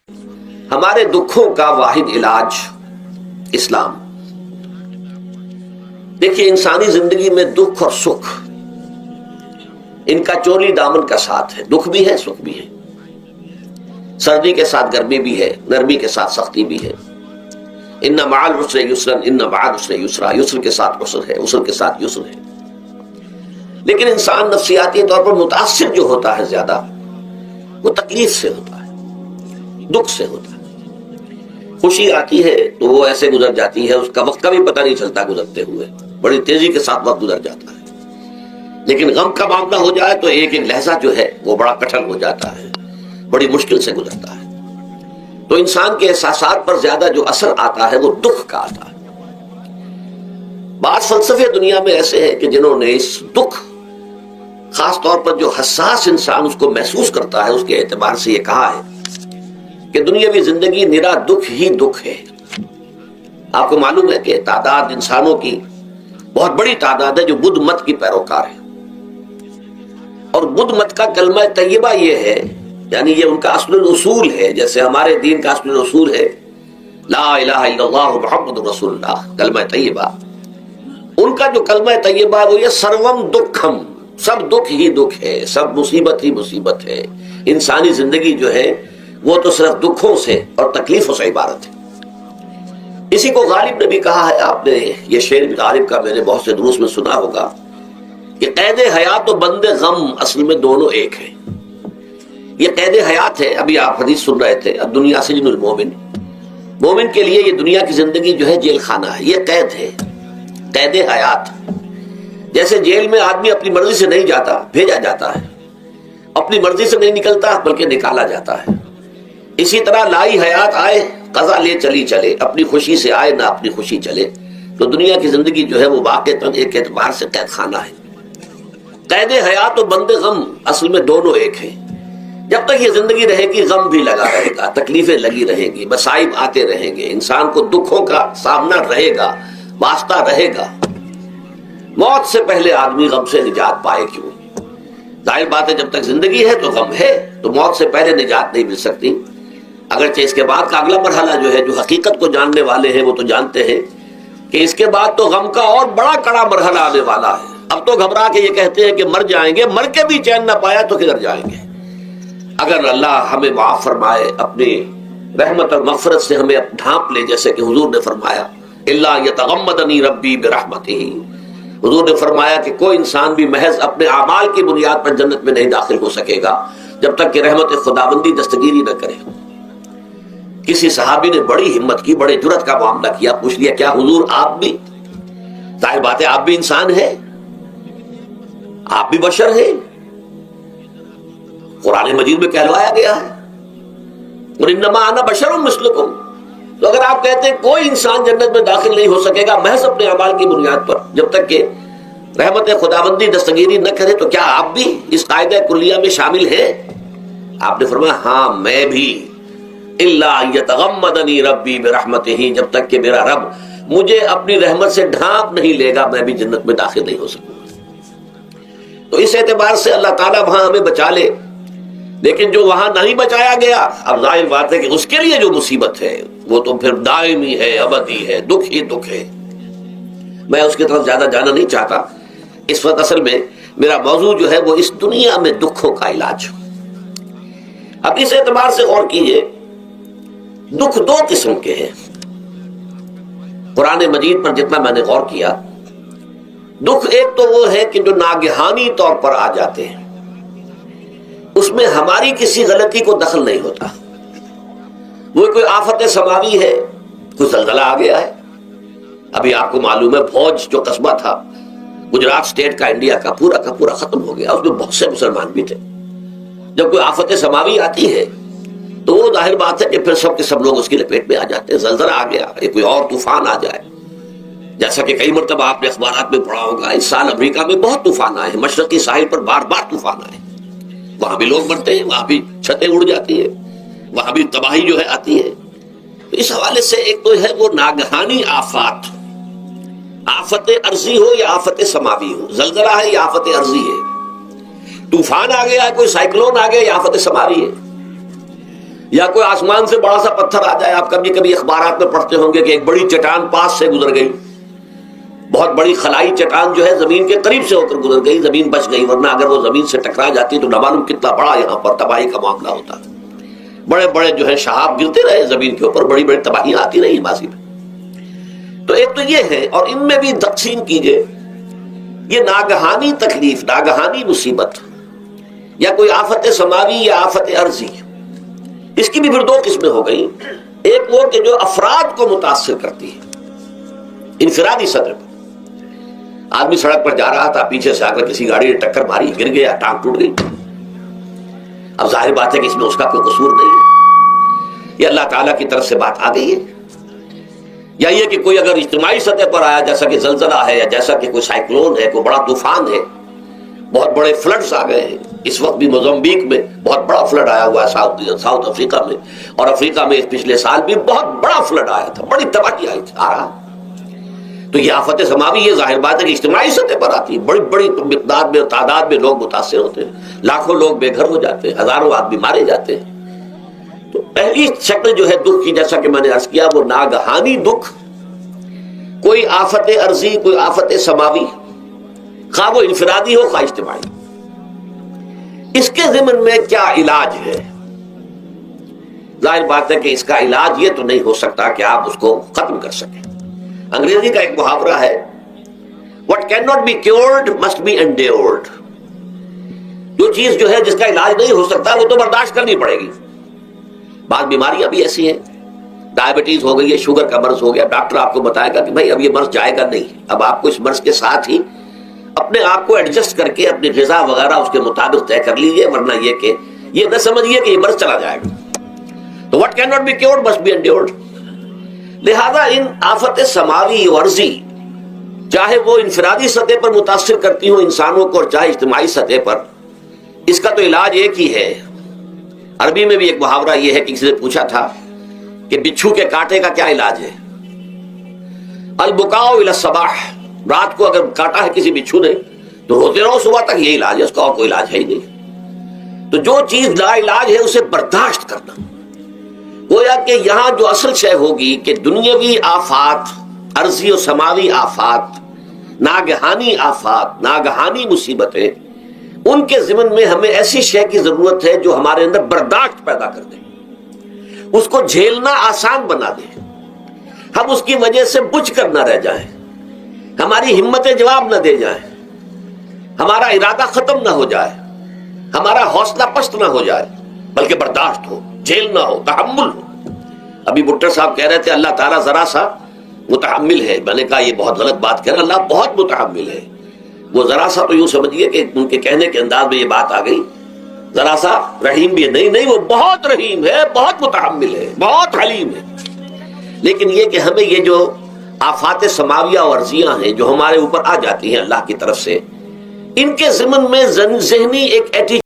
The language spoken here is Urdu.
ہمارے دکھوں کا واحد علاج اسلام. دیکھیے انسانی زندگی میں دکھ اور سکھ ان کا چولی دامن کا ساتھ ہے. دکھ بھی ہے، سکھ بھی ہے، سردی کے ساتھ گرمی بھی ہے، نرمی کے ساتھ سختی بھی ہے. ان مع العسر یسرا ان بعد العسر یسرا، یسر کے ساتھ عسر ہے، عسر کے ساتھ یسر ہے. لیکن انسان نفسیاتی طور پر متاثر جو ہوتا ہے زیادہ، وہ تکلیف سے ہوتا ہے، دکھ سے ہوتا ہے. خوشی آتی ہے تو وہ ایسے گزر جاتی ہے، اس کا وقت کا بھی پتہ نہیں چلتا، گزرتے ہوئے بڑی تیزی کے ساتھ وقت گزر جاتا ہے. لیکن غم کا معاملہ ہو جائے تو ایک ایک لحظہ جو ہے وہ بڑا کٹھن ہو جاتا ہے، بڑی مشکل سے گزرتا ہے. تو انسان کے احساسات پر زیادہ جو اثر آتا ہے وہ دکھ کا آتا ہے. بعض فلسفے دنیا میں ایسے ہیں کہ جنہوں نے اس دکھ، خاص طور پر جو حساس انسان اس کو محسوس کرتا ہے، اس کے اعتبار سے یہ کہا ہے کہ دنیاوی زندگی نرا دکھ ہی دکھ ہے. آپ کو معلوم ہے کہ تعداد انسانوں کی بہت بڑی تعداد ہے جو بدھ مت کی پیروکار ہے، اور بدھ مت کا کلمہ طیبہ یہ ہے، یعنی یہ ان کا اصل الاصول ہے. جیسے ہمارے دین کا اصل الاصول ہے لا الہ الا اللہ محمد رسول اللہ، کلمہ طیبہ. ان کا جو کلمہ طیبہ ہے وہ یہ سروم دکھم، سب دکھ ہی دکھ ہے، سب مصیبت ہی مصیبت ہے. انسانی زندگی جو ہے وہ تو صرف دکھوں سے اور تکلیفوں سے عبارت ہے. اسی کو غالب نے بھی کہا ہے، آپ نے یہ شعر بھی غالب کا میں نے بہت سے دروس میں سنا ہوگا کہ قید حیات و بند غم اصل میں دونوں ایک ہیں. یہ قید حیات ہے. ابھی آپ حدیث سن رہے تھے الدنیا سجن المومن، مومن کے لیے یہ دنیا کی زندگی جو ہے جیل خانہ ہے، یہ قید ہے، قید حیات. جیسے جیل میں آدمی اپنی مرضی سے نہیں جاتا، بھیجا جاتا ہے، اپنی مرضی سے نہیں نکلتا بلکہ نکالا جاتا ہے. اسی طرح لائی حیات آئے قضا لے چلی چلے، اپنی خوشی سے آئے نہ اپنی خوشی چلے. تو دنیا کی زندگی جو ہے وہ واقعتاً ایک اعتبار سے قید خانہ ہے. قید حیات و بند غم اصل میں دونوں ایک ہیں. جب تک یہ زندگی رہے گی غم بھی لگا رہے گا، تکلیفیں لگی رہیں گی، مصائب آتے رہیں گے، انسان کو دکھوں کا سامنا رہے گا، واسطہ رہے گا. موت سے پہلے آدمی غم سے نجات پائے کیوں؟ ظاہر بات ہے جب تک زندگی ہے تو غم ہے، تو موت سے پہلے نجات نہیں مل سکتی. اگرچہ اس کے بعد کا اگلا مرحلہ جو ہے، جو حقیقت کو جاننے والے ہیں وہ تو جانتے ہیں کہ اس کے بعد تو غم کا اور بڑا کڑا مرحلہ آنے والا ہے. اب تو گھبرا کے یہ کہتے ہیں کہ مر جائیں گے، مر کے بھی چین نہ پایا تو کدھر جائیں گے. اگر اللہ ہمیں معاف فرمائے، اپنی رحمت اور مغفرت سے ہمیں ڈھانپ لے، جیسے کہ حضور نے فرمایا الا یتغمدنی ربی برحمتہ، حضور نے فرمایا کہ کوئی انسان بھی محض اپنے اعمال کی بنیاد پر جنت میں نہیں داخل ہو سکے گا جب تک کہ رحمت خداوندی دستگیری نہ کرے. کسی صحابی نے بڑی ہمت کی، بڑے جرأت کا معاملہ کیا، پوچھ لیا کیا حضور آپ بھی؟ ظاہر بات ہے آپ بھی انسان ہیں، آپ بھی بشر ہیں. قرآن مجید میں کہلوایا گیا ہے وَإِنَّمَا أَنَا بَشَرٌ مِثْلُكُمْ. تو اگر آپ کہتے ہیں کوئی انسان جنت میں داخل نہیں ہو سکے گا محض اپنے اعمال کی بنیاد پر جب تک کہ رحمت خداوندی دستگیری نہ کرے، تو کیا آپ بھی اس قاعدہ کلیہ میں شامل ہیں؟ آپ نے فرمایا ہاں میں بھی. الا یتغمدنی ربی برحمتہ، جب تک کہ میرا رب مجھے اپنی رحمت سے ڈھانپ نہیں لے گا میں بھی جنت میں داخل نہیں ہو سکوں گا. تو اس اعتبار سے اللہ تعالیٰ وہاں ہمیں بچا لے. لیکن جو وہاں نہیں بچایا گیا، اب ظاہر بات ہے کہ اس کے لیے جو مصیبت ہے وہ تو پھر دائمی ہے، ابدی ہے، دکھ ہی دکھ ہے. میں اس کی طرف زیادہ جانا نہیں چاہتا. اس وقت اصل میں میرا موضوع جو ہے وہ اس دنیا میں دکھوں کا علاج. اب اس اعتبار سے غور کیجئے، دکھ دو قسم کے ہیں. قرآن مجید پر جتنا میں نے غور کیا، دکھ ایک تو وہ ہے کہ جو ناگہانی طور پر آ جاتے ہیں، اس میں ہماری کسی غلطی کو دخل نہیں ہوتا. وہ کوئی آفت سماوی ہے، کوئی زلزلہ آ گیا ہے. ابھی آپ کو معلوم ہے بھوج جو قصبہ تھا گجرات سٹیٹ کا، انڈیا کا پورا ختم ہو گیا. اس میں بہت سے مسلمان بھی تھے. جب کوئی آفت سماوی آتی ہے تو وہ ظاہر بات ہے کہ پھر سب کے سب لوگ اس کی لپیٹ میں آ جاتے ہیں. زلزلہ آ گیا، کوئی اور طوفان آ جائے، جیسا کہ کئی مرتبہ آپ نے اخبارات میں پڑھا ہوگا اس سال امریکہ میں بہت طوفان آئے ہیں، مشرقی ساحل پر بار بار طوفان آئے. وہاں بھی لوگ مرتے ہیں، وہاں بھی چھتیں اڑ جاتی ہیں، وہاں بھی تباہی جو ہے آتی ہے. تو اس حوالے سے ایک تو ہے وہ ناگہانی آفات، آفت ارضی ہو یا آفت سماوی ہو. زلزلہ ہے یا آفت ارضی ہے، طوفان آ گیا ہے، کوئی سائیکلون آ گیا یا آفت سماوی ہے. یا کوئی آسمان سے بڑا سا پتھر آ جائے. آپ کبھی کبھی اخبارات میں پڑھتے ہوں گے کہ ایک بڑی چٹان پاس سے گزر گئی, بہت بڑی خلائی چٹان جو ہے زمین کے قریب سے ہو کر گزر گئی, زمین بچ گئی, ورنہ اگر وہ زمین سے ٹکرا جاتی تو نہ معلوم کتنا بڑا یہاں پر تباہی کا معاملہ ہوتا. بڑے بڑے جو ہے شہاب گرتے رہے زمین کے اوپر, بڑی بڑی تباہیاں آتی رہی ماضی میں. تو ایک تو یہ ہے, اور ان میں بھی تقسیم کیجئے یہ ناگہانی تکلیف, ناگہانی مصیبت, یا کوئی آفت سماوی یا آفت ارضی, اس کی بھی پھر دو قسمیں ہو گئی. ایک وہ کہ جو افراد کو متاثر کرتی ہے انفرادی سطح پر. آدمی سڑک پر جا رہا تھا, پیچھے سے آ کر کسی گاڑی نے ٹکر ماری, گر گیا, ٹانگ ٹوٹ گئی. اب ظاہر بات ہے کہ اس میں اس کا کوئی قصور نہیں ہے, یہ اللہ تعالیٰ کی طرف سے بات آ گئی ہے. یا یہ کہ کوئی اگر اجتماعی سطح پر آیا, جیسا کہ زلزلہ ہے, یا جیسا کہ کوئی سائیکلون ہے, کوئی بڑا طوفان ہے, بہت بڑے فلڈز آ گئے ہیں. اس وقت بھی موزمبیق میں بہت بڑا فلڈ آیا ہوا ہے, ساؤتھ افریقہ میں, اور افریقہ میں پچھلے سال بھی بہت بڑا فلڈ آیا تھا, بڑی تباہی آئی تھی, آ رہا. تو یہ آفت سماوی یہ ظاہر بات ہے کہ اجتماعی سطح پر آتی ہے, بڑی بڑی مقدار میں, تعداد میں لوگ متاثر ہوتے ہیں, لاکھوں لوگ بے گھر ہو جاتے ہیں, ہزاروں آدمی مارے جاتے ہیں. تو پہلی شکل جو ہے دکھ کی, جیسا کہ میں نے عرض کیا, وہ ناگہانی دکھ, کوئی آفت ارضی, کوئی آفت سماوی, خواہ وہ انفرادی ہو خواہ اجتماعی. اس کے ضمن میں کیا علاج ہے؟ ظاہر بات ہے کہ اس کا علاج یہ تو نہیں ہو سکتا کہ آپ اس کو ختم کر سکیں. انگریزی کا ایک محاورہ ہے, what cannot be cured must be endured. جو چیز جو ہے جس کا علاج نہیں ہو سکتا وہ تو برداشت کرنی پڑے گی. بعض بیماریاں بھی ایسی ہیں, ڈائبٹیز ہو گئی ہے, شوگر کا مرض ہو گیا, ڈاکٹر آپ کو بتائے گا کہ بھائی اب یہ مرض جائے گا نہیں, اب آپ کو اس مرض کے ساتھ ہی اپنے آپ کو ایڈجسٹ کر کے اپنی غذا وغیرہ اس کے مطابق طے کر لیجیے, ورنہ یہ کہ یہ نہ سمجھیے کہ یہ مرض چلا جائے گا. تو what cannot be cured must be endured. لہذا ان آفت سماوی و ارضی, چاہے وہ انفرادی سطح پر متاثر کرتی ہوں انسانوں کو, اور چاہے اجتماعی سطح پر, اس کا تو علاج ایک ہی ہے. عربی میں بھی ایک محاورہ یہ ہے کہ کسی نے پوچھا تھا کہ بچھو کے کاٹے کا کیا علاج ہے؟ البکاء الی الصباح, رات کو اگر کاٹا ہے کسی بچھو نے تو روتے رہو صبح تک, یہ علاج ہے, اس کا اور کوئی علاج ہے ہی نہیں. تو جو چیز لا علاج ہے اسے برداشت کرنا. گویا کہ یہاں جو اصل شے ہوگی کہ دنیاوی آفات, ارضی و سماوی آفات, ناگہانی آفات, ناگہانی مصیبتیں, ان کے ضمن میں ہمیں ایسی شے کی ضرورت ہے جو ہمارے اندر برداشت پیدا کر دے, اس کو جھیلنا آسان بنا دے, ہم اس کی وجہ سے بجھ کر نہ رہ جائیں, ہماری ہمتیں جواب نہ دے جائیں, ہمارا ارادہ ختم نہ ہو جائے, ہمارا حوصلہ پست نہ ہو جائے, بلکہ برداشت ہو, جھیلنا ہو, تحمل ہو. ابھی بٹر صاحب کہہ رہے تھے اللہ تعالیٰ ذرا سا متحمل ہے. میں نے کہا یہ بہت غلط بات کہہ رہے, اللہ بہت متحمل ہے. وہ ذرا سا تو یوں سمجھیے کہ ان کے کہنے کے انداز میں یہ بات آ گئی, ذرا سا رحیم بھی ہے. نہیں, وہ بہت رحیم ہے, بہت متحمل ہے, بہت حلیم ہے. لیکن یہ کہ ہمیں یہ جو آفات سماویہ اور ارضیاں ہیں جو ہمارے اوپر آ جاتی ہیں اللہ کی طرف سے, ان کے ضمن میں ذہنی ایک ایٹیچیوڈ